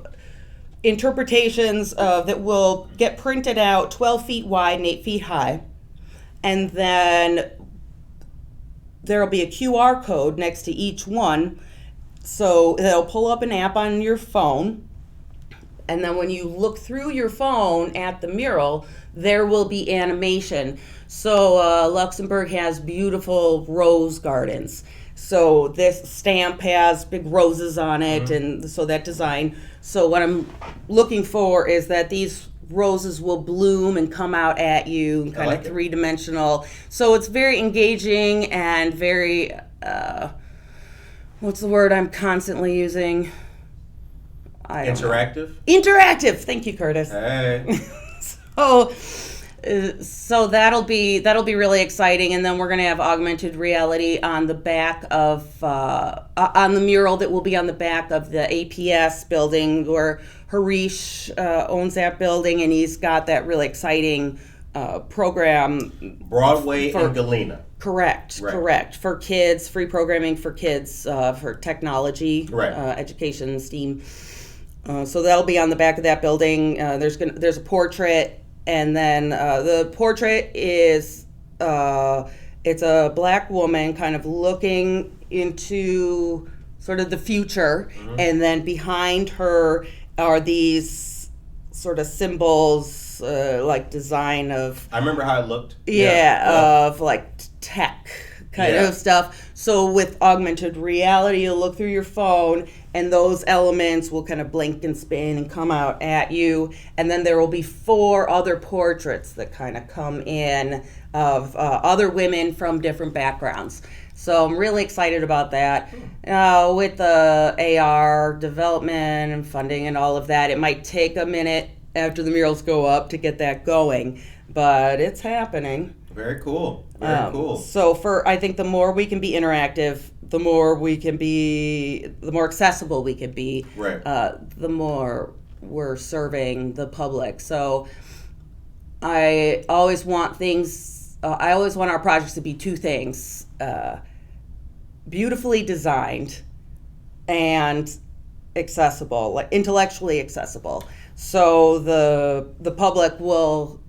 interpretations that will get printed out 12 feet wide and 8 feet high. And then there will be a QR code next to each one. So they'll pull up an app on your phone. And then when you look through your phone at the mural, there will be animation. So Luxembourg has beautiful rose gardens. So this stamp has big roses on it, and so that design. So what I'm looking for is that these roses will bloom and come out at you, kind of 3-dimensional. So it's very engaging and very, what's the word I'm constantly using? Interactive? Interactive. Thank you, Curtis. Hey. So that'll be really exciting, and then we're going to have augmented reality on the back of on the mural that will be on the back of the APS building, where Harish owns that building, and he's got that really exciting program. Broadway and Galena. Correct. For kids, free programming for kids, for technology, education, STEAM. So that'll be on the back of that building. There's a portrait. And then the portrait is, it's a black woman kind of looking into sort of the future. Mm-hmm. And then behind her are these sort of symbols, like design of... I remember how it looked. Of like tech kind of stuff. So with augmented reality, you'll look through your phone, and those elements will kind of blink and spin and come out at you. And then there will be 4 other portraits that kind of come in of other women from different backgrounds. So I'm really excited about that. With the AR development and funding and all of that, it might take a minute after the murals go up to get that going, but it's happening. Very cool. Very cool. So I think the more we can be interactive, the more accessible we can be, the more we're serving the public. So I always want our projects to be 2 things, beautifully designed and accessible, like intellectually accessible. So the public will,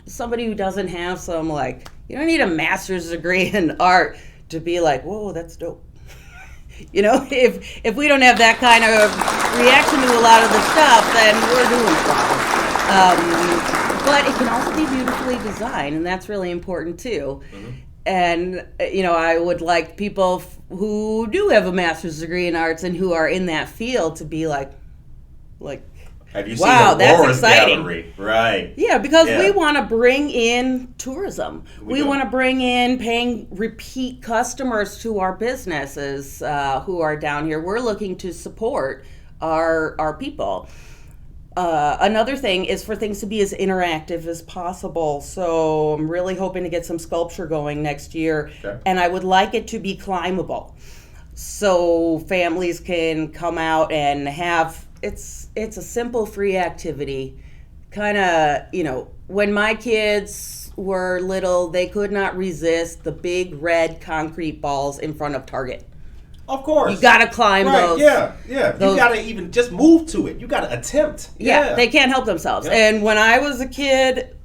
somebody who doesn't have some, like, you don't need a master's degree in art to be like, whoa, that's dope. You know, if we don't have that kind of reaction to a lot of the stuff, then we're doing it wrong. But it can also be beautifully designed, and that's really important too. Mm-hmm. And, you know, I would like people who do have a master's degree in arts and who are in that field to be like, have you wow, seen that's Aurora's exciting. Gallery? Right. Yeah, because we want to bring in tourism. We want to bring in paying repeat customers to our businesses who are down here. We're looking to support our people. Another thing is for things to be as interactive as possible. So I'm really hoping to get some sculpture going next year. Okay. And I would like it to be climbable. So families can come out and have, it's a simple free activity. Kind of, you know, when my kids were little, they could not resist the big red concrete balls in front of Target. Of course. You gotta climb those. Yeah. You gotta even just move to it. You gotta attempt. Yeah, they can't help themselves. Yep. And when I was a kid,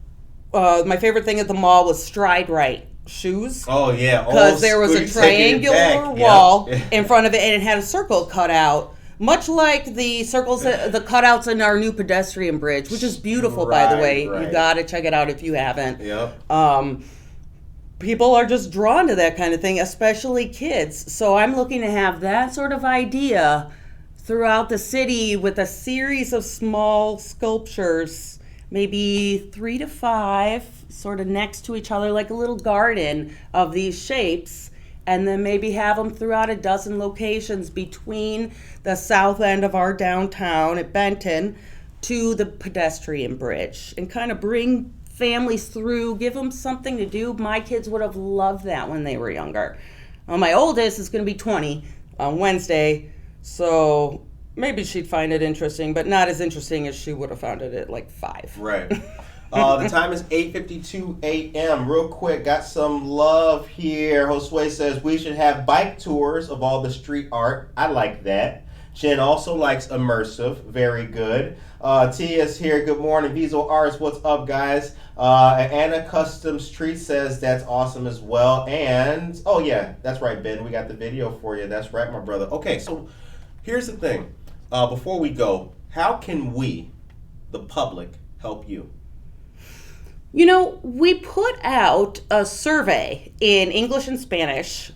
my favorite thing at the mall was Stride Right shoes. Oh, yeah. Because there was a triangular wall in front of it, and it had a circle cut out, much like the circles, the cutouts in our new pedestrian bridge, which is beautiful, by the way. Right. You gotta check it out if you haven't. Yep. People are just drawn to that kind of thing, especially kids. So I'm looking to have that sort of idea throughout the city with a series of small sculptures, maybe 3 to 5, sort of next to each other, like a little garden of these shapes, and then maybe have them throughout a dozen locations between the south end of our downtown at Benton to the pedestrian bridge, and kind of bring families through, give them something to do. My kids would have loved that when they were younger. My oldest is going to be 20 on Wednesday, so maybe she'd find it interesting, but not as interesting as she would have found it at like 5. Right. The time is 8:52 a.m. Real quick, got some love here. Josue says we should have bike tours of all the street art. I like that. Jen also likes immersive. Very good. Tia's here. Good morning. Visual Arts. What's up, guys? Anna Custom Street says that's awesome as well. And, oh, yeah, that's right, Ben. We got the video for you. That's right, my brother. Okay, so here's the thing. Before we go, how can we, the public, help you? You know, we put out a survey in English and Spanish.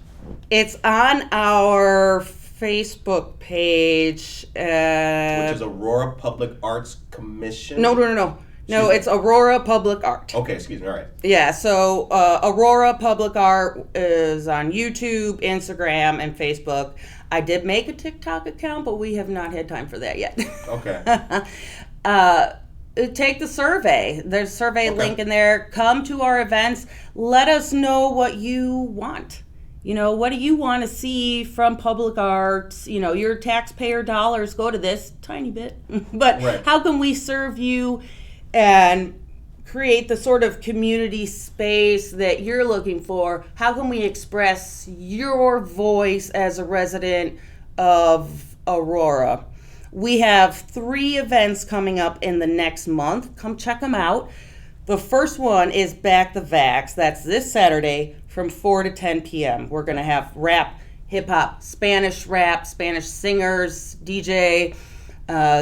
It's on our Facebook page. Which is Aurora Public Arts Commission? No, it's Aurora Public Art. Okay, excuse me, all right. Yeah, so Aurora Public Art is on YouTube, Instagram, and Facebook. I did make a TikTok account, but we have not had time for that yet. Okay. Take the survey. There's a survey link in there. Come to our events. Let us know what you want. You know, what do you want to see from public arts? You know, your taxpayer dollars go to this tiny bit. But how can we serve you and create the sort of community space that you're looking for? How can we express your voice as a resident of Aurora? We have 3 events coming up in the next month. Come check them out. The first one is Back the Vax. That's this Saturday from 4 to 10 p.m. We're going to have rap, hip-hop, Spanish rap, Spanish singers, DJ,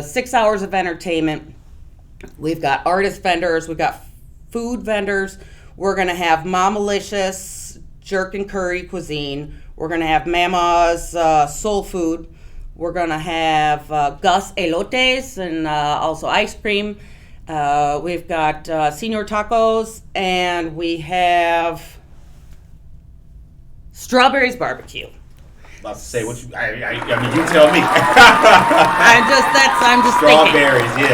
6 hours of entertainment. We've got artist vendors. We've got food vendors. We're going to have Mamalicious jerk and curry cuisine. We're going to have Mama's soul food. We're going to have Gus elotes and also ice cream. We've got Senior Tacos, and we have Strawberries Barbecue. About to say what you. I mean, you tell me. I'm just Strawberries, thinking.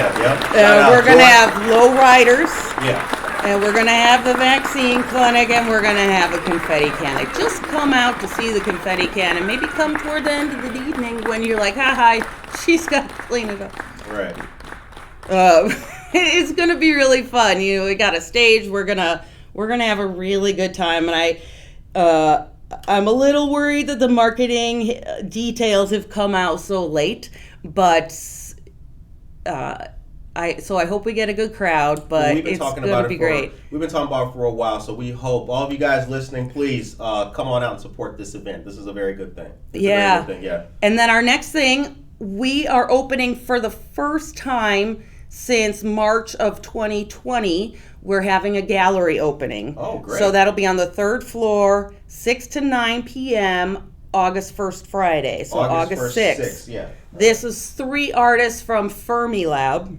yeah. We're gonna have lowriders. Yeah. And we're gonna have the vaccine clinic, and we're gonna have a confetti cannon. Just come out to see the confetti cannon. Maybe come toward the end of the evening when you're like, hi, she's got to clean it up. Right. It's gonna be really fun. You know, we got a stage. We're gonna have a really good time, and I'm a little worried that the marketing details have come out so late, but I hope we get a good crowd, but we've been it's talking going about to be it for, great. We've been talking about it for a while, so we hope all of you guys listening, please come on out and support this event. This is a very good thing. It's a very good thing, yeah. And then our next thing, we are opening for the first time since March of 2020. We're having a gallery opening. Oh, great. So that'll be on the 3rd floor, 6 to 9 p.m., August 1st, Friday. So August 6th. Yeah. This is 3 artists from Fermilab.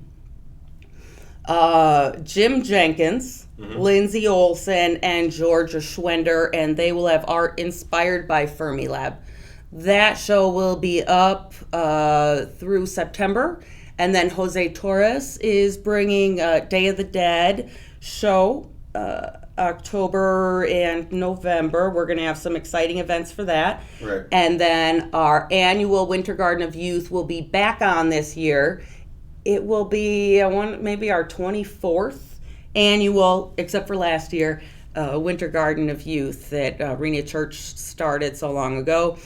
Jim Jenkins, Lindsay Olson, and Georgia Schwender, and they will have art inspired by Fermilab. That show will be up through September, and then Jose Torres is bringing Day of the Dead show October and November. We're going to have some exciting events for that. Right. And then our annual Winter Garden of Youth will be back on this year. It will be maybe our 24th annual, except for last year, Winter Garden of Youth that Arena Church started so long ago.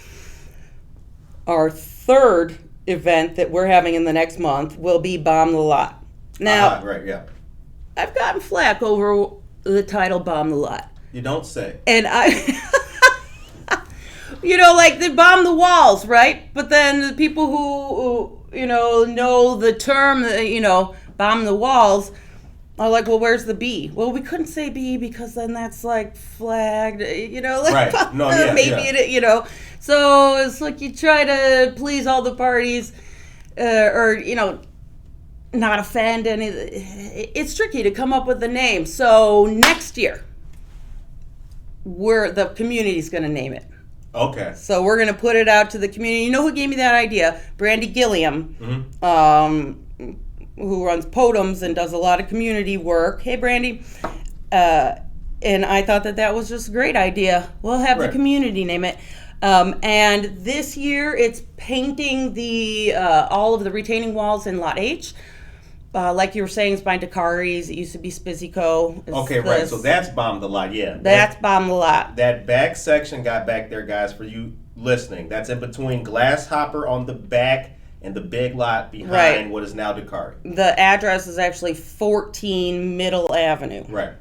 Our 3rd event that we're having in the next month will be Bomb the Lot. Now, right, yeah. I've gotten flack over the title Bomb the Lot. You don't say. And I, like they bomb the walls, right? But then the people who know the term, bomb the walls, are like, well, where's the B? Well, we couldn't say B because then that's like flagged, Right. No, yeah, maybe So it's like you try to please all the parties, or not offend any. It's tricky to come up with a name. So next year, the community's going to name it. Okay. So we're going to put it out to the community. You know who gave me that idea? Brandy Gilliam, who runs Podums and does a lot of community work. Hey, Brandy. And I thought that was just a great idea. We'll have the community name it. And this year, it's painting all of the retaining walls in Lot H. Like you were saying, it's by Dakari's. It used to be Spizzico. Okay, right. So that's Bomb the Lot, yeah. That's Bomb the Lot. That back section got back there, guys, for you listening. That's in between Glasshopper on the back and the big lot behind what is now Dakari. The address is actually 14 Middle Avenue. Right.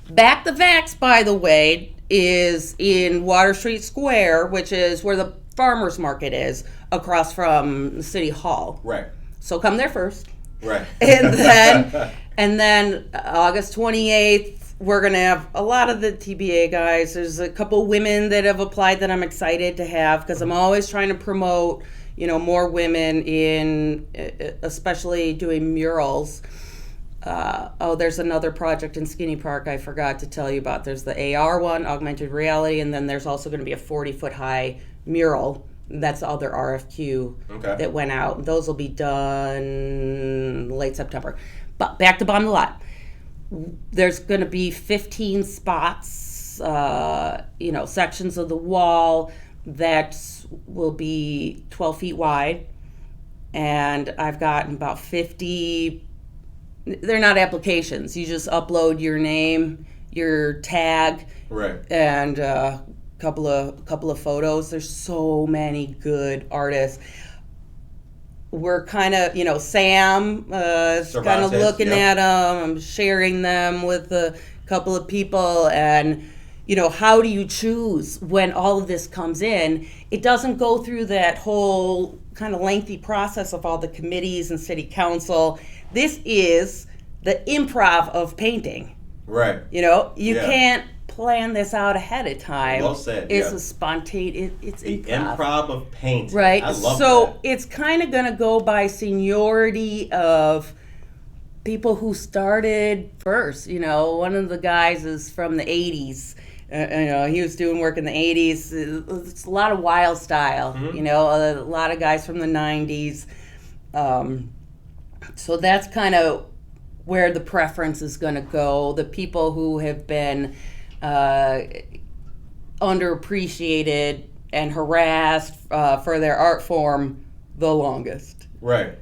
Back the Vax, by the way, is in Water Street Square, which is where the farmers market is, across from City Hall. Right. So come there first. Right. And then August 28th, we're going to have a lot of the TBA guys. There's a couple women that have applied that I'm excited to have, because I'm always trying to promote, more women in, especially doing murals. There's another project in Skinny Park I forgot to tell you about. There's the AR one, augmented reality, and then there's also going to be a 40-foot high mural. That's the other RFQ that went out. Those will be done late September. But back to Bomb the Lot. There's going to be 15 spots, sections of the wall that will be 12 feet wide. And I've gotten about 50. They're not applications. You just upload your name, your tag, and couple of photos. There's so many good artists. We're kind of, Sam is kind of looking at them. I'm sharing them with a couple of people, and how do you choose when all of this comes in? It doesn't go through that whole kind of lengthy process of all the committees and city council. This is the improv of painting. Right. You can't plan this out ahead of time. Well said. It's a spontaneous. It's the improv of painting. Right. I love that. It's kind of going to go by seniority of people who started first. One of the guys is from the 80s. He was doing work in the 80s. It's a lot of wild style. A lot of guys from the 90s. So that's kind of where the preference is going to go. The people who have been underappreciated and harassed for their art form the longest. Right.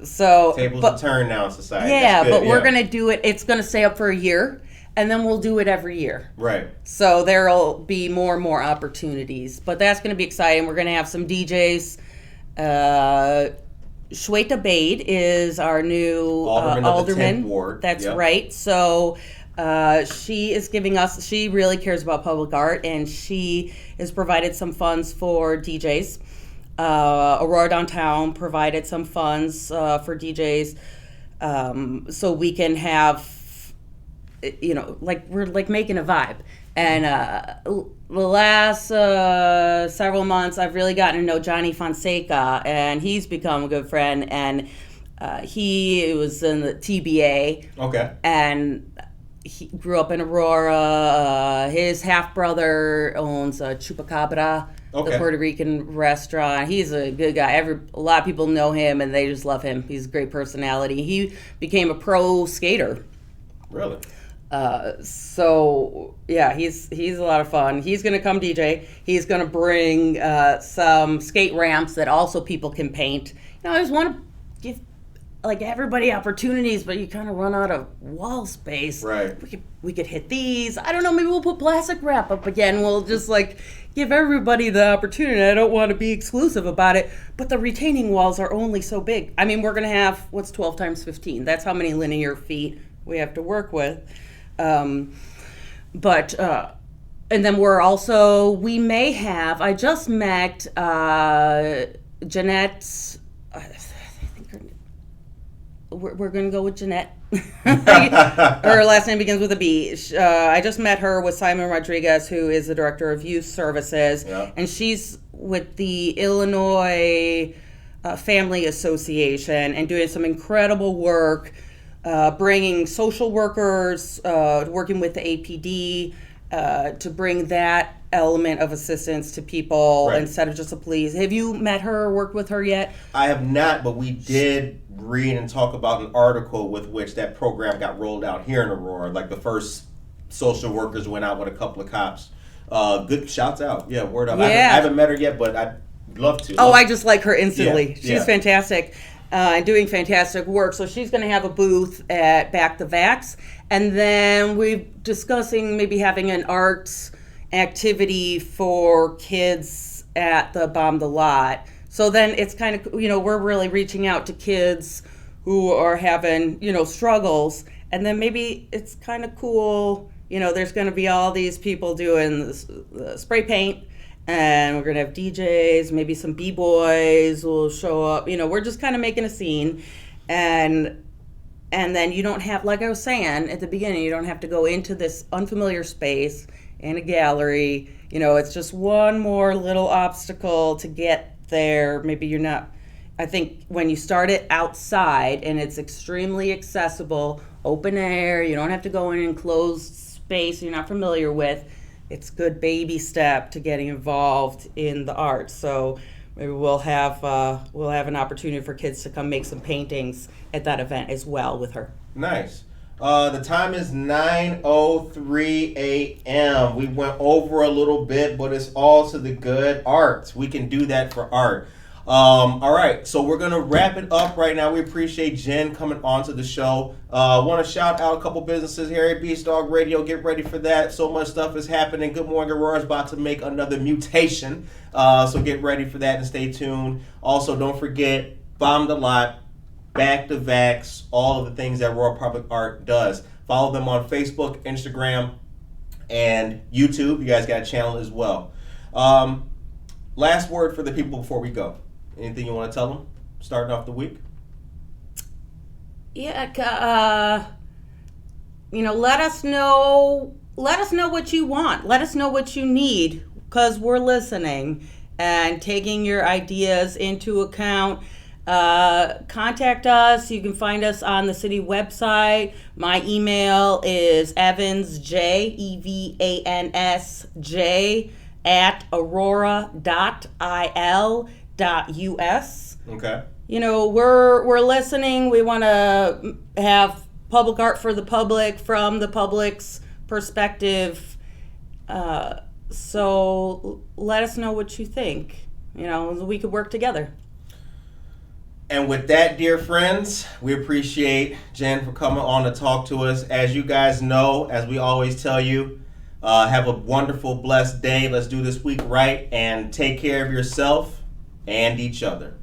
So tables have turned now in society. Yeah, but we're going to do it. It's going to stay up for a year, and then we'll do it every year. Right. So there'll be more and more opportunities. But that's going to be exciting. We're going to have some DJs. Shweta Bade is our new Alderman of the 10th alderman. Ward. That's Yep. right. So she is giving us, she really cares about public art, and she has provided some funds for DJs. Aurora Downtown provided some funds for DJs, so we can have, like we're like making a vibe. And the last several months, I've really gotten to know Johnny Fonseca, and he's become a good friend. And he was in the TBA. Okay. And he grew up in Aurora. His half brother owns Chupacabra, Okay. the Puerto Rican restaurant. He's a good guy. A lot of people know him, and they just love him. He's a great personality. He became a pro skater. Really? So yeah, he's a lot of fun. He's gonna come DJ. He's gonna bring some skate ramps that also people can paint. I just want to give like everybody opportunities, but you kind of run out of wall space. Right. We could hit these. I don't know. Maybe we'll put plastic wrap up again. We'll just like give everybody the opportunity. I don't want to be exclusive about it, but the retaining walls are only so big. I mean, we're gonna have what's 12 times 15. That's how many linear feet we have to work with. And then we may have, I just met Jeanette, I think we're going to go with Jeanette. Her last name begins with a B. I just met her with Simon Rodriguez, who is the Director of Youth Services, and she's with the Illinois Family Association and doing some incredible work. Bringing social workers, working with the APD to bring that element of assistance to people instead of just the police. Have you met her or worked with her yet? I have not, but we did read and talk about an article with which that program got rolled out here in Aurora. Like the first social workers went out with a couple of cops. Good shouts out. Yeah, word up. Yeah. I haven't met her yet, but I'd love to. I just like her instantly. Yeah, She's fantastic. And doing fantastic work. So she's going to have a booth at Back the Vax. And then we're discussing maybe having an arts activity for kids at the Bomb the Lot. So then it's kind of, we're really reaching out to kids who are having, struggles. And then maybe it's kind of cool, there's going to be all these people doing the spray paint. And we're going to have DJs, maybe some B-boys will show up. We're just kind of making a scene. And then you don't have, like I was saying at the beginning, you don't have to go into this unfamiliar space in a gallery. It's just one more little obstacle to get there. Maybe you're not. I think when you start it outside and it's extremely accessible, open air, you don't have to go in an enclosed space you're not familiar with. It's a good baby step to getting involved in the arts. So maybe we'll have an opportunity for kids to come make some paintings at that event as well with her. Nice. The time is 9:03 a.m. We went over a little bit, but it's all to the good. Art. We can do that for art. All right, so we're going to wrap it up right now. We appreciate Jen coming on to the show. Want to shout out a couple businesses here at Beast Dog Radio. Get ready for that. So much stuff is happening. Good Morning Aurora is about to make another mutation. So get ready for that and stay tuned. Also, don't forget, Bomb the Lot, Back the Vax, all of the things that Aurora Public Art does. Follow them on Facebook, Instagram, and YouTube. You guys got a channel as well. Last word for the people before we go. Anything you want to tell them? Starting off the week? Yeah, let us know what you want. Let us know what you need, because we're listening and taking your ideas into account. Contact us. You can find us on the city website. My email is evansj @aurora.il.us. Okay. We're listening. We want to have public art for the public from the public's perspective. So let us know what you think. We could work together. And with that, dear friends, we appreciate Jen for coming on to talk to us. As you guys know, as we always tell you, have a wonderful, blessed day. Let's do this week right and take care of yourself and each other.